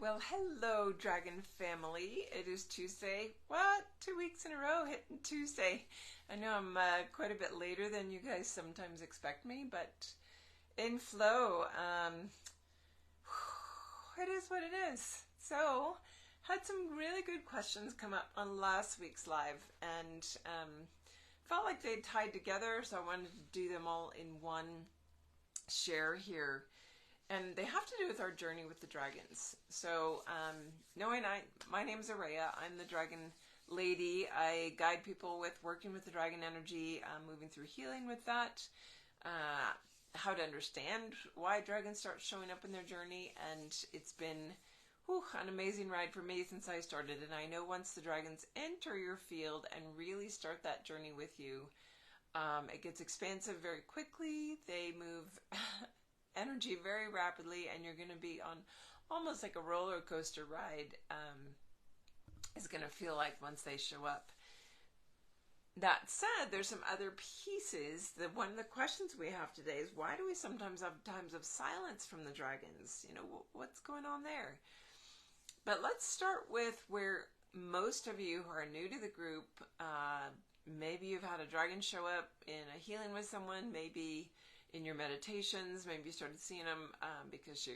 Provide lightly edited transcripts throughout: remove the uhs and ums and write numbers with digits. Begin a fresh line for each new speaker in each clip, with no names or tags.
Well, hello, Dragon family. It is Tuesday. What? 2 weeks in a row hitting Tuesday. I know I'm quite a bit later than you guys sometimes expect me, but in flow. It is what it is. So, had some really good questions come up on last week's live, and felt like they tied together, so I wanted to do them all in one share here. And they have to do with our journey with the dragons. So, my name is Araya. I'm the dragon lady. I guide people with working with the dragon energy, moving through healing with that, how to understand why dragons start showing up in their journey. And it's been an amazing ride for me since I started. And I know once the dragons enter your field and really start that journey with you, it gets expansive very quickly. They move energy very rapidly, and you're going to be on almost like a roller coaster ride. Is going to feel like once they show up. That said, there's some other pieces. One of the questions we have today is, why do we sometimes have times of silence from the dragons? What's going on there? But let's start with where most of you who are new to the group, maybe you've had a dragon show up in a healing with someone, maybe in your meditations, maybe you started seeing them because you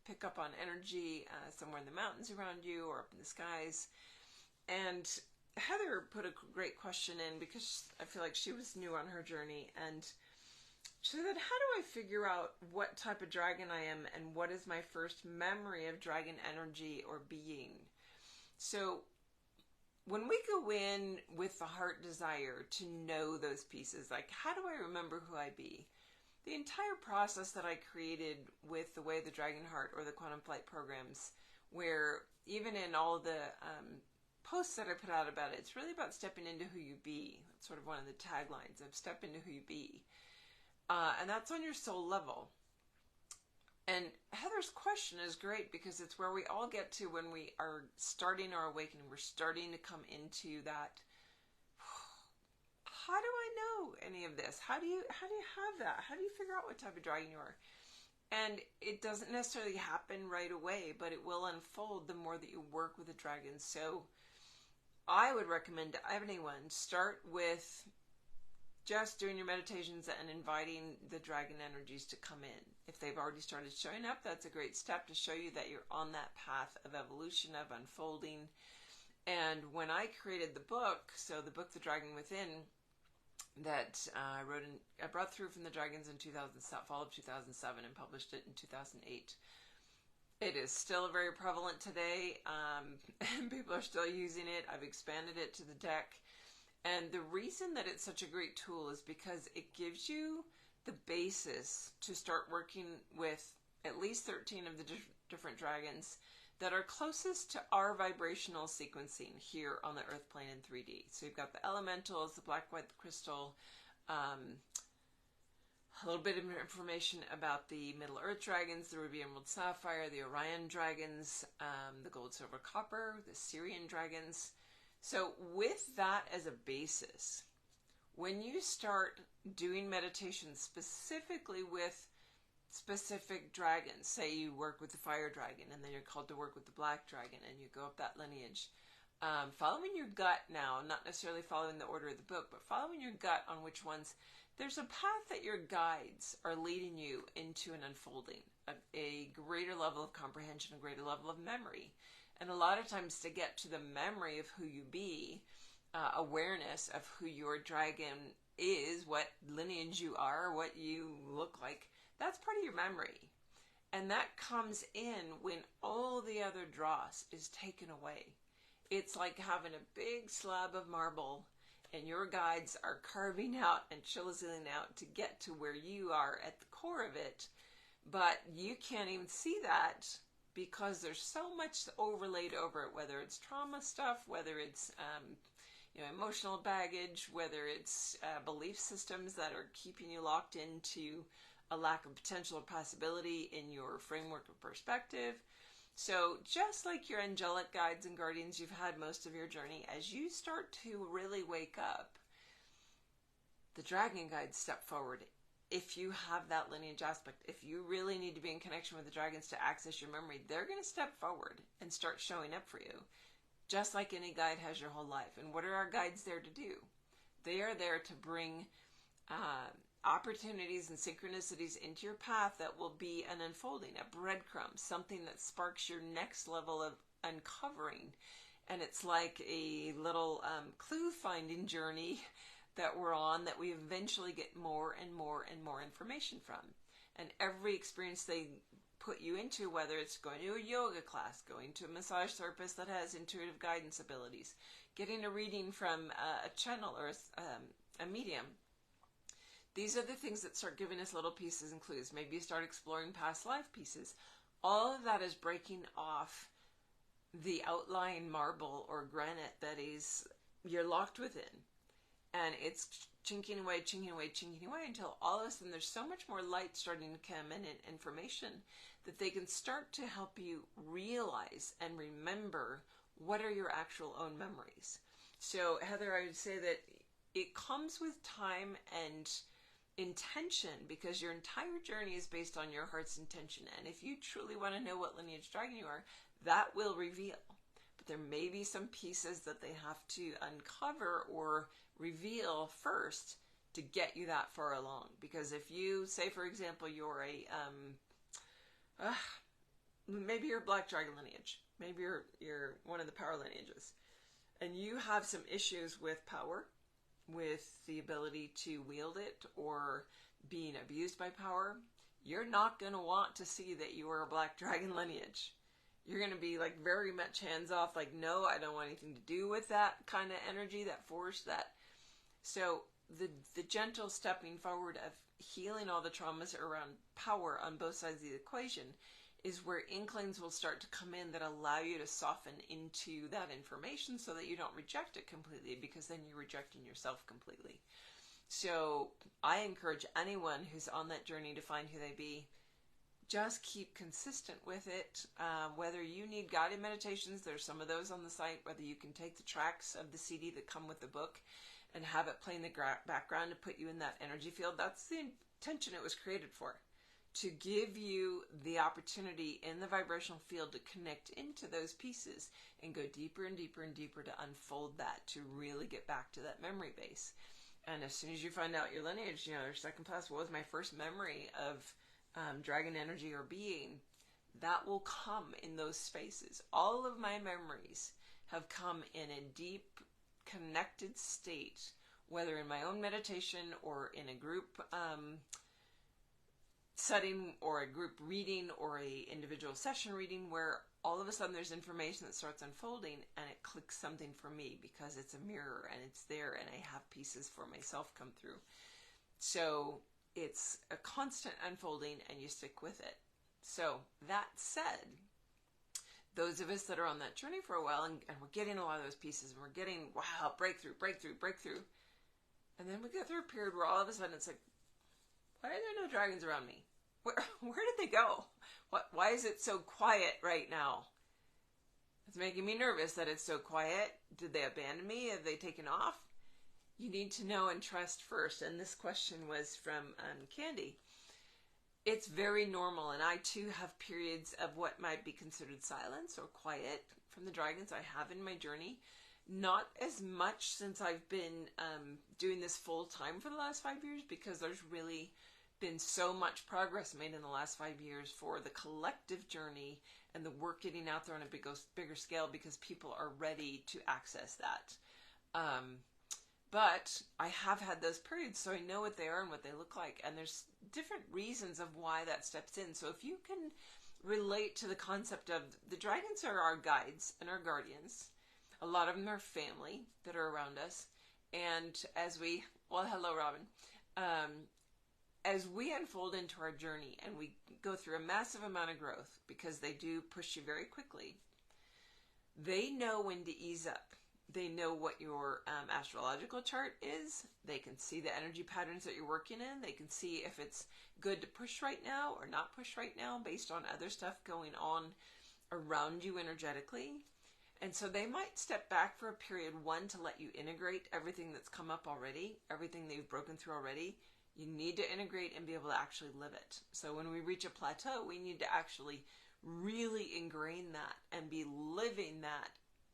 pick up on energy somewhere in the mountains around you or up in the skies. And Heather put a great question in because I feel like she was new on her journey, and she said, how do I figure out what type of dragon I am and what is my first memory of dragon energy or being? So when we go in with the heart desire to know those pieces, like how do I remember who I be? The entire process that I created with the Way of the Dragon Heart or the Quantum Flight programs, where even in all the posts that I put out about it, it's really about stepping into who you be. That's sort of one of the taglines of step into who you be. And that's on your soul level. And Heather's question is great because it's where we all get to when we are starting our awakening. We're starting to come into that. How do I know any of this? How do you have that? How do you figure out what type of dragon you are? And it doesn't necessarily happen right away, but it will unfold the more that you work with the dragons. So I would recommend to anyone, start with just doing your meditations and inviting the dragon energies to come in. If they've already started showing up, that's a great step to show you that you're on that path of evolution, of unfolding. And when I created the book, so the book, The Dragon Within, that I brought through from the dragons in fall of 2007 and published it in 2008. It is still very prevalent today, and people are still using it. I've expanded it to the deck. And the reason that it's such a great tool is because it gives you the basis to start working with at least 13 of the different dragons that are closest to our vibrational sequencing here on the earth plane in 3D. So you've got the elementals, the black, white, the crystal, a little bit of information about the Middle Earth dragons, the Ruby, Emerald, Sapphire, the Orion dragons, the Gold, Silver, Copper, the Syrian dragons. So with that as a basis, when you start doing meditation specifically with specific dragons, say you work with the fire dragon and then you're called to work with the black dragon and you go up that lineage, following your gut now, not necessarily following the order of the book, but following your gut on which ones, there's a path that your guides are leading you into an unfolding, a greater level of comprehension, a greater level of memory. And a lot of times to get to the memory of who you be, awareness of who your dragon is, what lineage you are, what you look like, that's part of your memory. And that comes in when all the other dross is taken away. It's like having a big slab of marble and your guides are carving out and chiseling out to get to where you are at the core of it. But you can't even see that because there's so much overlaid over it, whether it's trauma stuff, whether it's emotional baggage, whether it's belief systems that are keeping you locked into a lack of potential or possibility in your framework of perspective. So just like your angelic guides and guardians you've had most of your journey, as you start to really wake up, the dragon guides step forward if you have that lineage aspect, if you really need to be in connection with the dragons to access your memory, they're going to step forward and start showing up for you, just like any guide has your whole life. And what are our guides there to do? They are there to bring opportunities and synchronicities into your path that will be an unfolding, a breadcrumb, something that sparks your next level of uncovering. And it's like a little clue finding journey that we're on, that we eventually get more and more and more information from. And every experience they put you into, whether it's going to a yoga class, going to a massage therapist that has intuitive guidance abilities, getting a reading from a channel or a medium, these are the things that start giving us little pieces and clues. Maybe you start exploring past life pieces. All of that is breaking off the outlying marble or granite that is you're locked within. And it's chinking away, chinking away, chinking away until all of a sudden there's so much more light starting to come in and information that they can start to help you realize and remember what are your actual own memories. So Heather, I would say that it comes with time and intention, because your entire journey is based on your heart's intention. And if you truly want to know what lineage dragon you are, that will reveal. But there may be some pieces that they have to uncover or reveal first to get you that far along. Because if you say, for example, you're maybe you're black dragon lineage, maybe you're one of the power lineages, and you have some issues with power, with the ability to wield it or being abused by power, you're not going to want to see that you are a black dragon lineage. You're going to be like very much hands off, like, no, I don't want anything to do with that kind of energy, that force, that. So the gentle stepping forward of healing all the traumas around power on both sides of the equation is where inklings will start to come in that allow you to soften into that information so that you don't reject it completely, because then you're rejecting yourself completely. So I encourage anyone who's on that journey to find who they be, just keep consistent with it. Whether you need guided meditations, there's some of those on the site, whether you can take the tracks of the CD that come with the book and have it play in the background to put you in that energy field. That's the intention it was created for. To give you the opportunity in the vibrational field to connect into those pieces and go deeper and deeper and deeper to unfold that, to really get back to that memory base. And as soon as you find out your lineage, your second plus, what was my first memory of dragon energy or being, that will come in those spaces. All of my memories have come in a deep, connected state, whether in my own meditation or in a group setting or a group reading or a individual session reading, where all of a sudden there's information that starts unfolding and it clicks something for me because it's a mirror and it's there and I have pieces for myself come through. So it's a constant unfolding and you stick with it. So that said, those of us that are on that journey for a while and we're getting a lot of those pieces and we're getting, wow, breakthrough. And then we go through a period where all of a sudden it's like, why are there no dragons around me? Where did they go? Why is it so quiet right now? It's making me nervous that it's so quiet. Did they abandon me? Have they taken off? You need to know and trust first. And this question was from Candy. It's very normal, and I too have periods of what might be considered silence or quiet from the dragons I have in my journey. Not as much since I've been doing this full time for the last 5 years, because there's really been so much progress made in the last 5 years for the collective journey and the work getting out there on a bigger scale, because people are ready to access that. But I have had those periods, so I know what they are and what they look like. And there's different reasons of why that steps in. So if you can relate to the concept of the dragons are our guides and our guardians, a lot of them are family that are around us. And as we, well, hello, Robin. As we unfold into our journey and we go through a massive amount of growth, because they do push you very quickly, they know when to ease up. They know what your astrological chart is. They can see the energy patterns that you're working in. They can see if it's good to push right now or not push right now based on other stuff going on around you energetically. And so they might step back for a period, one, to let you integrate everything that's come up already, everything that you've broken through already. You need to integrate and be able to actually live it. So when we reach a plateau, we need to actually really ingrain that and be living that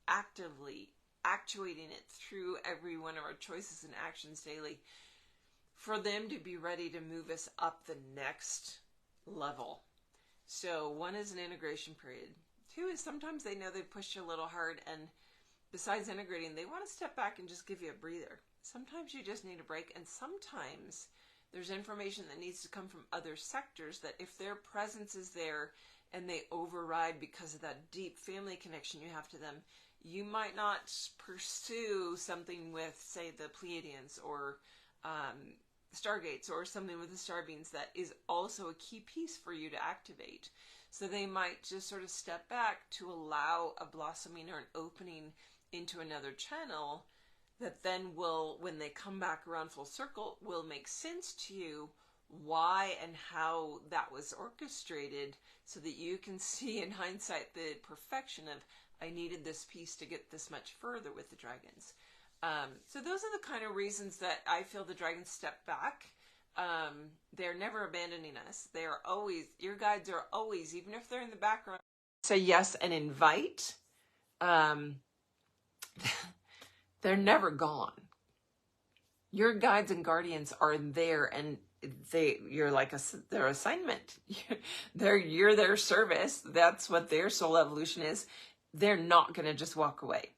actively, actuating it through every one of our choices and actions daily for them to be ready to move us up the next level. So one is an integration period. Two is sometimes they know they pushed you a little hard, and besides integrating, they want to step back and just give you a breather. Sometimes you just need a break, and sometimes there's information that needs to come from other sectors that if their presence is there and they override because of that deep family connection you have to them, you might not pursue something with, say, the Pleiadians or Stargates or something with the Starbeams that is also a key piece for you to activate. So they might just sort of step back to allow a blossoming or an opening into another channel that then will, when they come back around full circle, will make sense to you why and how that was orchestrated, so that you can see in hindsight the perfection of, I needed this piece to get this much further with the dragons. So those are the kind of reasons that I feel the dragons step back. They're never abandoning us. They are always, your guides are always, even if they're in the background, say yes and invite. They're never gone. Your guides and guardians are there, and you're like their assignment. You're their service. That's what their soul evolution is. They're not going to just walk away.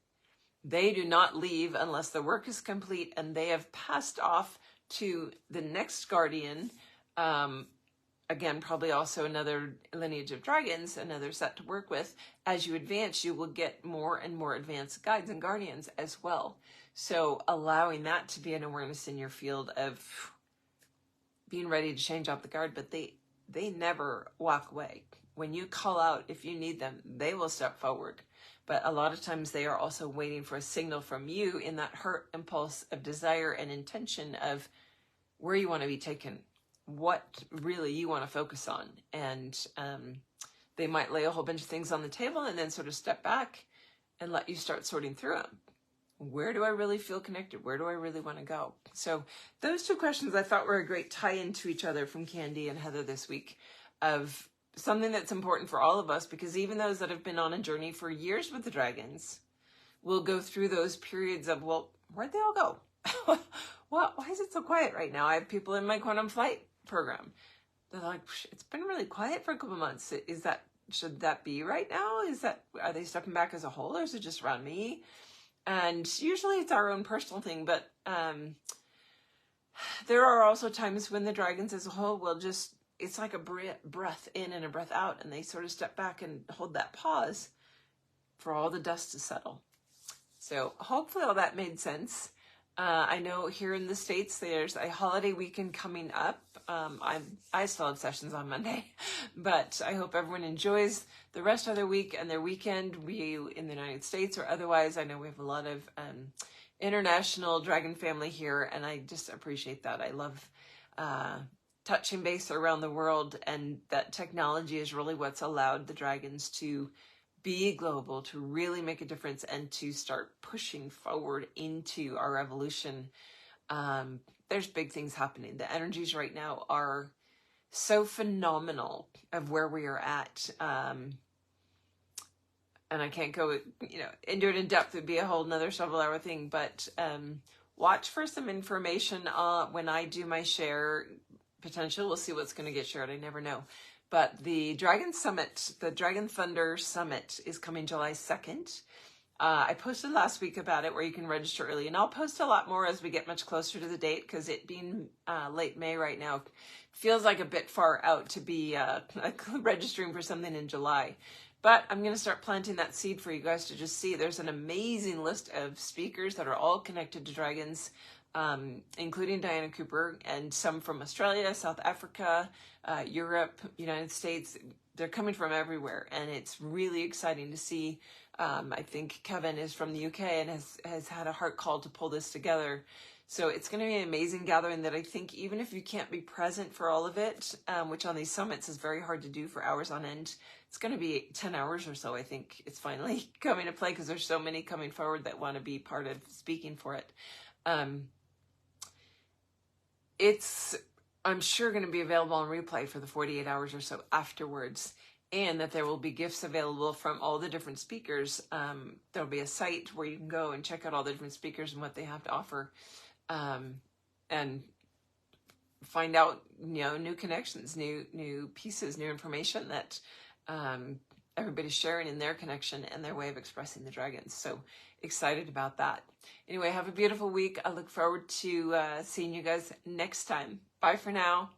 They do not leave unless the work is complete and they have passed off to the next guardian. Again, probably also another lineage of dragons, another set to work with. As you advance, you will get more and more advanced guides and guardians as well. So allowing that to be an awareness in your field of being ready to change out the guard, but they never walk away. When you call out, if you need them, they will step forward. But a lot of times they are also waiting for a signal from you in that heart impulse of desire and intention of where you want to be taken, what really you want to focus on. And they might lay a whole bunch of things on the table and then sort of step back and let you start sorting through them. Where do I really feel connected? Where do I really want to go? So those two questions I thought were a great tie-in to each other from Candy and Heather this week, of something that's important for all of us, because even those that have been on a journey for years with the dragons will go through those periods of, well, where'd they all go? Why is it so quiet right now? I have people in my quantum flight program. They're like, it's been really quiet for a couple months. Should that be right now? Are they stepping back as a whole, or is it just around me? And usually it's our own personal thing, but there are also times when the dragons as a whole will just, it's like a breath in and a breath out, and they sort of step back and hold that pause for all the dust to settle. So hopefully all that made sense. I know here in the States, there's a holiday weekend coming up. I still have sessions on Monday, but I hope everyone enjoys the rest of their week and their weekend. We in the United States or otherwise, I know we have a lot of international dragon family here, and I just appreciate that. I love touching base around the world, and that technology is really what's allowed the dragons to be global, to really make a difference, and to start pushing forward into our evolution. There's big things happening. The energies right now are so phenomenal of where we are at. And I can't go, into it in depth. It would be a whole nother several hour thing, but watch for some information when I do my share. Potential, we'll see what's going to get shared. I never know. But the Dragon Summit, the Dragon Thunder Summit, is coming July 2nd. I posted last week about it, where you can register early. And I'll post a lot more as we get much closer to the date, because it being late May right now feels like a bit far out to be registering for something in July. But I'm going to start planting that seed for you guys to just see. There's an amazing list of speakers that are all connected to dragons, including Diana Cooper, and some from Australia, South Africa, Europe, United States. They're coming from everywhere, and it's really exciting to see. I think Kevin is from the UK and has had a heart call to pull this together. So it's going to be an amazing gathering that I think even if you can't be present for all of it, which on these summits is very hard to do for hours on end, it's going to be 10 hours or so. I think it's finally coming to play, because there's so many coming forward that want to be part of speaking for it. It's I'm sure going to be available on replay for the 48 hours or so afterwards, and that there will be gifts available from all the different speakers. There'll be a site where you can go and check out all the different speakers and what they have to offer, and find out, new connections, new pieces, new information that everybody's sharing in their connection and their way of expressing the dragons. So excited about that. Anyway, have a beautiful week. I look forward to seeing you guys next time. Bye for now.